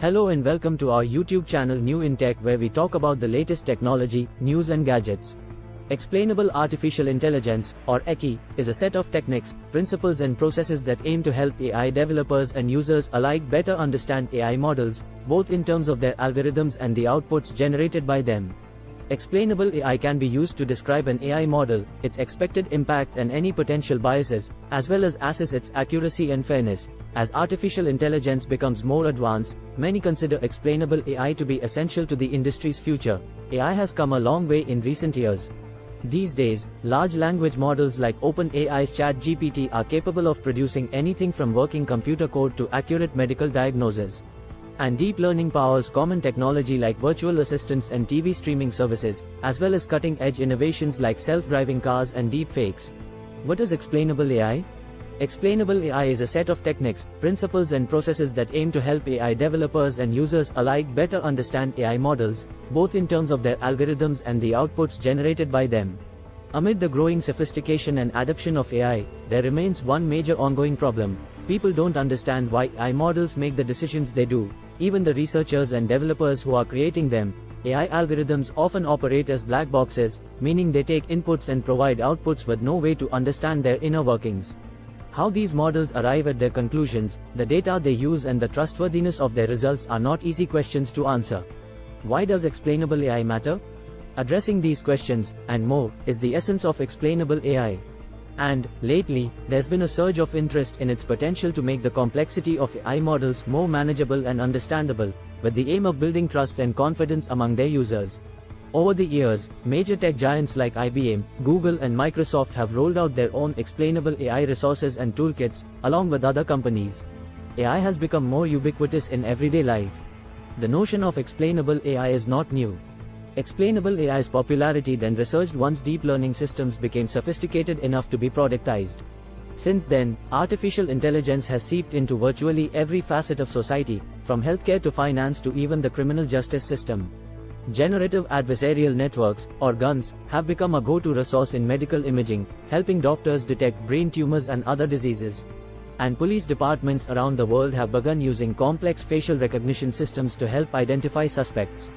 Hello and welcome to our YouTube channel New in Tech, where we talk about the latest technology, news and gadgets. Explainable Artificial Intelligence, or ECI, is a set of techniques, principles and processes that aim to help AI developers and users alike better understand AI models, both in terms of their algorithms and the outputs generated by them. Explainable AI can be used to describe an AI model, its expected impact and any potential biases, as well as assess its accuracy and fairness. As artificial intelligence becomes more advanced, many consider explainable AI to be essential to the industry's future. AI has come a long way in recent years. These days, large language models like OpenAI's ChatGPT are capable of producing anything from working computer code to accurate medical diagnosis. And deep learning powers common technology like virtual assistants and TV streaming services, as well as cutting-edge innovations like self-driving cars and deepfakes. What is explainable AI? Explainable AI is a set of techniques, principles and processes that aim to help AI developers and users alike better understand AI models, both in terms of their algorithms and the outputs generated by them. Amid the growing sophistication and adoption of AI, there remains one major ongoing problem. People don't understand why AI models make the decisions they do. Even the researchers and developers who are creating them. AI algorithms often operate as black boxes, meaning they take inputs and provide outputs with no way to understand their inner workings. How these models arrive at their conclusions, the data they use and the trustworthiness of their results are not easy questions to answer. Why does explainable AI matter? Addressing these questions, and more, is the essence of explainable AI. And, lately, there's been a surge of interest in its potential to make the complexity of AI models more manageable and understandable, with the aim of building trust and confidence among their users. Over the years, major tech giants like IBM, Google and Microsoft have rolled out their own explainable AI resources and toolkits, along with other companies. AI has become more ubiquitous in everyday life. The notion of explainable AI is not new. Explainable AI's popularity then resurged once deep learning systems became sophisticated enough to be productized. Since then, artificial intelligence has seeped into virtually every facet of society, from healthcare to finance to even the criminal justice system. Generative adversarial networks, or GANs, have become a go-to resource in medical imaging, helping doctors detect brain tumors and other diseases. And police departments around the world have begun using complex facial recognition systems to help identify suspects.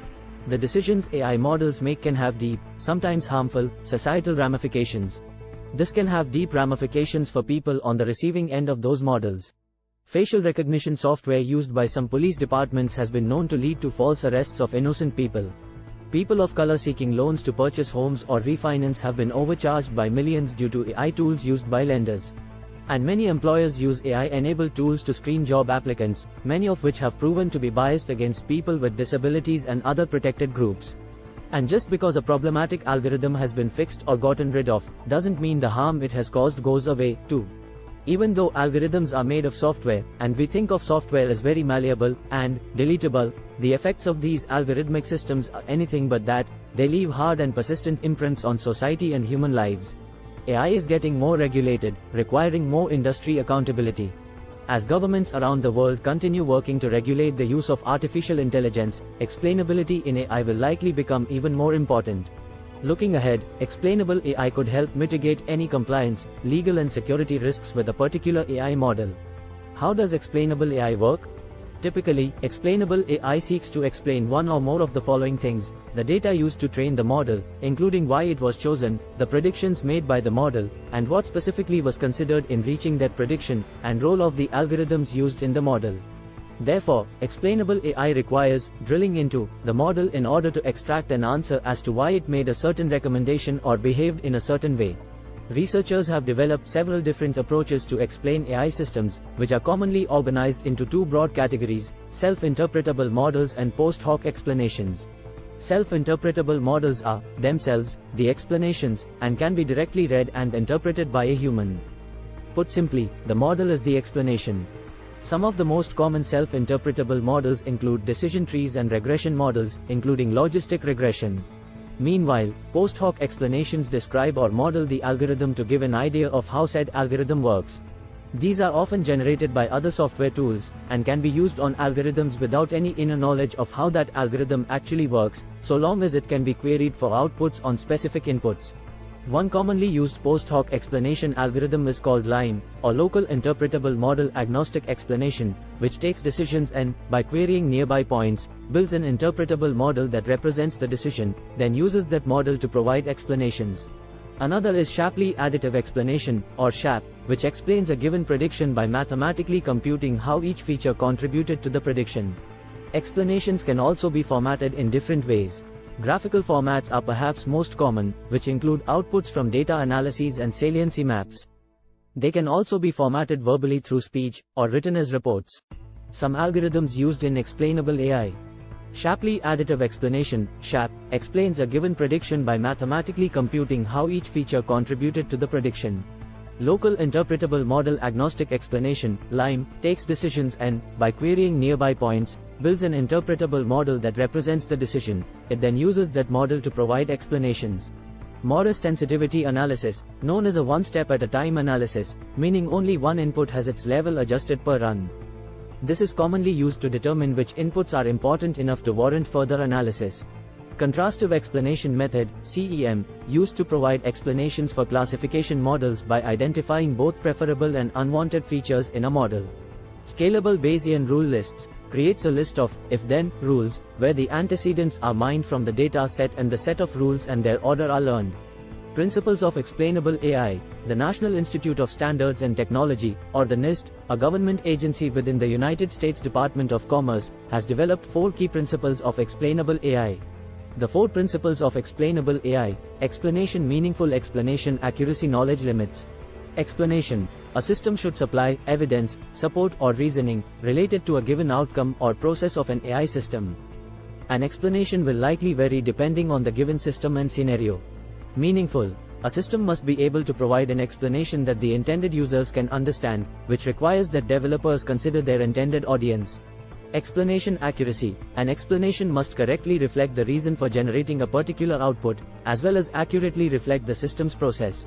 The decisions AI models make can have deep, sometimes harmful, societal ramifications. This can have deep ramifications for people on the receiving end of those models. Facial recognition software used by some police departments has been known to lead to false arrests of innocent people. People of color seeking loans to purchase homes or refinance have been overcharged by millions due to AI tools used by lenders. And many employers use AI-enabled tools to screen job applicants, many of which have proven to be biased against people with disabilities and other protected groups. And just because a problematic algorithm has been fixed or gotten rid of, doesn't mean the harm it has caused goes away, too. Even though algorithms are made of software, and we think of software as very malleable and deletable, the effects of these algorithmic systems are anything but that. They leave hard and persistent imprints on society and human lives. AI is getting more regulated, requiring more industry accountability. As governments around the world continue working to regulate the use of artificial intelligence, explainability in AI will likely become even more important. Looking ahead, explainable AI could help mitigate any compliance, legal and security risks with a particular AI model. How does explainable AI work? Typically, explainable AI seeks to explain one or more of the following things: the data used to train the model, including why it was chosen, the predictions made by the model, and what specifically was considered in reaching that prediction, and role of the algorithms used in the model. Therefore, explainable AI requires drilling into the model in order to extract an answer as to why it made a certain recommendation or behaved in a certain way. Researchers have developed several different approaches to explain AI systems, which are commonly organized into two broad categories: self-interpretable models and post-hoc explanations. Self-interpretable models are, themselves, the explanations, and can be directly read and interpreted by a human. Put simply, the model is the explanation. Some of the most common self-interpretable models include decision trees and regression models, including logistic regression. Meanwhile, post-hoc explanations describe or model the algorithm to give an idea of how said algorithm works. These are often generated by other software tools, and can be used on algorithms without any inner knowledge of how that algorithm actually works, so long as it can be queried for outputs on specific inputs. One commonly used post hoc explanation algorithm is called LIME, or Local Interpretable Model Agnostic Explanation, which takes decisions and, by querying nearby points, builds an interpretable model that represents the decision, then uses that model to provide explanations. Another is Shapley Additive Explanation, or SHAP, which explains a given prediction by mathematically computing how each feature contributed to the prediction. Explanations can also be formatted in different ways. Graphical formats are perhaps most common, which include outputs from data analyses and saliency maps. They can also be formatted verbally through speech, or written as reports. Some algorithms used in Explainable AI. Shapley Additive Explanation, SHAP, explains a given prediction by mathematically computing how each feature contributed to the prediction. Local Interpretable Model Agnostic Explanation, LIME, takes decisions and, by querying nearby points, builds an interpretable model that represents the decision. It then uses that model to provide explanations. Morris sensitivity analysis, known as a one-step-at-a-time analysis, meaning only one input has its level adjusted per run. This is commonly used to determine which inputs are important enough to warrant further analysis. Contrastive explanation method, CEM, used to provide explanations for classification models by identifying both preferable and unwanted features in a model. Scalable Bayesian rule lists, creates a list of if-then rules, where the antecedents are mined from the data set and the set of rules and their order are learned. Principles of Explainable AI. The National Institute of Standards and Technology, or the NIST, a government agency within the United States Department of Commerce, has developed 4 key principles of Explainable AI. The 4 principles of Explainable AI: explanation, meaningful explanation, accuracy, knowledge limits. Explanation. A system should supply evidence, support, or reasoning related to a given outcome or process of an AI system. An explanation will likely vary depending on the given system and scenario. Meaningful. A system must be able to provide an explanation that the intended users can understand, which requires that developers consider their intended audience. Explanation accuracy. An explanation must correctly reflect the reason for generating a particular output, as well as accurately reflect the system's process.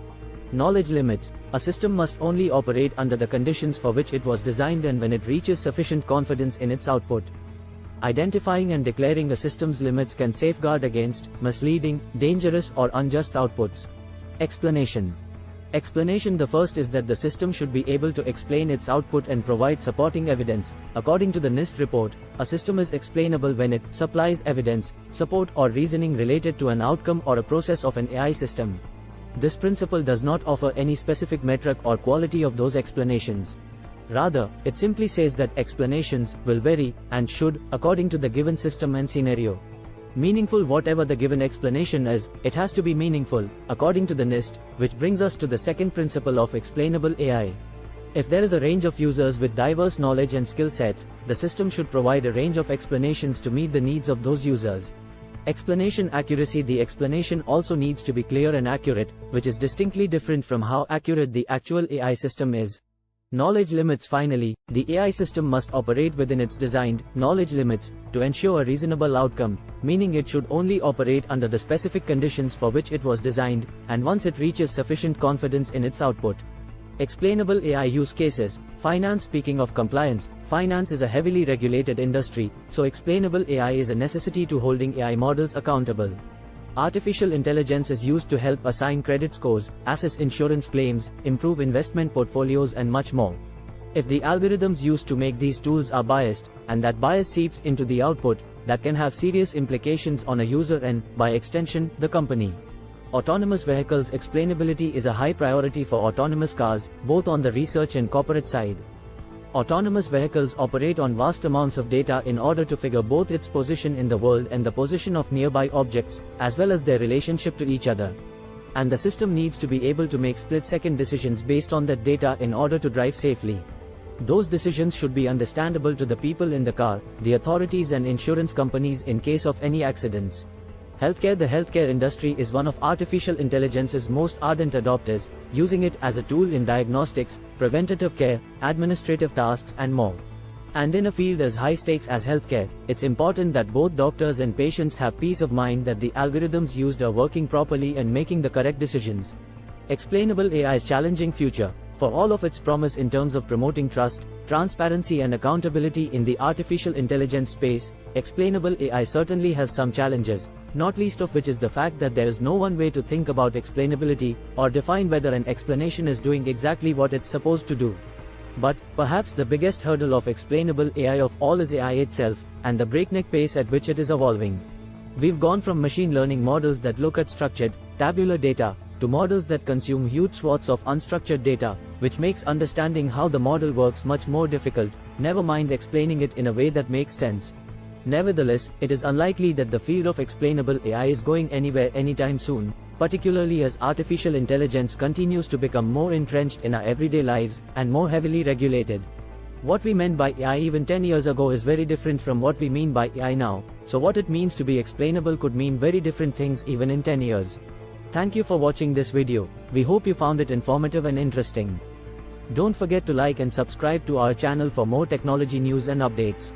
Knowledge limits. A system must only operate under the conditions for which it was designed and when it reaches sufficient confidence in its output. Identifying and declaring a system's limits can safeguard against misleading, dangerous, or unjust outputs. Explanation. Explanation. The first is that the system should be able to explain its output and provide supporting evidence. According to the NIST report, a system is explainable when it supplies evidence, support, or reasoning related to an outcome or a process of an AI system. This principle does not offer any specific metric or quality of those explanations. Rather, it simply says that explanations will vary, and should, according to the given system and scenario. Meaningful. Whatever the given explanation is, it has to be meaningful, according to the NIST, which brings us to the second principle of Explainable AI. If there is a range of users with diverse knowledge and skill sets, the system should provide a range of explanations to meet the needs of those users. Explanation accuracy. The explanation also needs to be clear and accurate, which is distinctly different from how accurate the actual AI system is. Knowledge limits. Finally, the AI system must operate within its designed knowledge limits to ensure a reasonable outcome, meaning it should only operate under the specific conditions for which it was designed, and once it reaches sufficient confidence in its output. Explainable AI use cases. Finance. Speaking of compliance, finance is a heavily regulated industry, so explainable AI is a necessity to holding AI models accountable. Artificial intelligence is used to help assign credit scores, assess insurance claims, improve investment portfolios, and much more. If the algorithms used to make these tools are biased, and that bias seeps into the output, that can have serious implications on a user and, by extension, the company. Autonomous vehicles. Explainability is a high priority for autonomous cars, both on the research and corporate side. Autonomous vehicles operate on vast amounts of data in order to figure both its position in the world and the position of nearby objects, as well as their relationship to each other. And the system needs to be able to make split-second decisions based on that data in order to drive safely. Those decisions should be understandable to the people in the car, the authorities, and insurance companies in case of any accidents. Healthcare. The healthcare industry is one of artificial intelligence's most ardent adopters, using it as a tool in diagnostics, preventative care, administrative tasks, and more. And in a field as high stakes as healthcare, it's important that both doctors and patients have peace of mind that the algorithms used are working properly and making the correct decisions. Explainable AI's challenging future. For all of its promise in terms of promoting trust, transparency and accountability in the artificial intelligence space, explainable AI certainly has some challenges, not least of which is the fact that there is no one way to think about explainability, or define whether an explanation is doing exactly what it's supposed to do. But, perhaps the biggest hurdle of explainable AI of all is AI itself, and the breakneck pace at which it is evolving. We've gone from machine learning models that look at structured, tabular data, to models that consume huge swaths of unstructured data, which makes understanding how the model works much more difficult, never mind explaining it in a way that makes sense. Nevertheless, it is unlikely that the field of explainable AI is going anywhere anytime soon, particularly as artificial intelligence continues to become more entrenched in our everyday lives, and more heavily regulated. What we meant by AI even 10 years ago is very different from what we mean by AI now, so what it means to be explainable could mean very different things even in 10 years. Thank you for watching this video. We hope you found it informative and interesting. Don't forget to like and subscribe to our channel for more technology news and updates.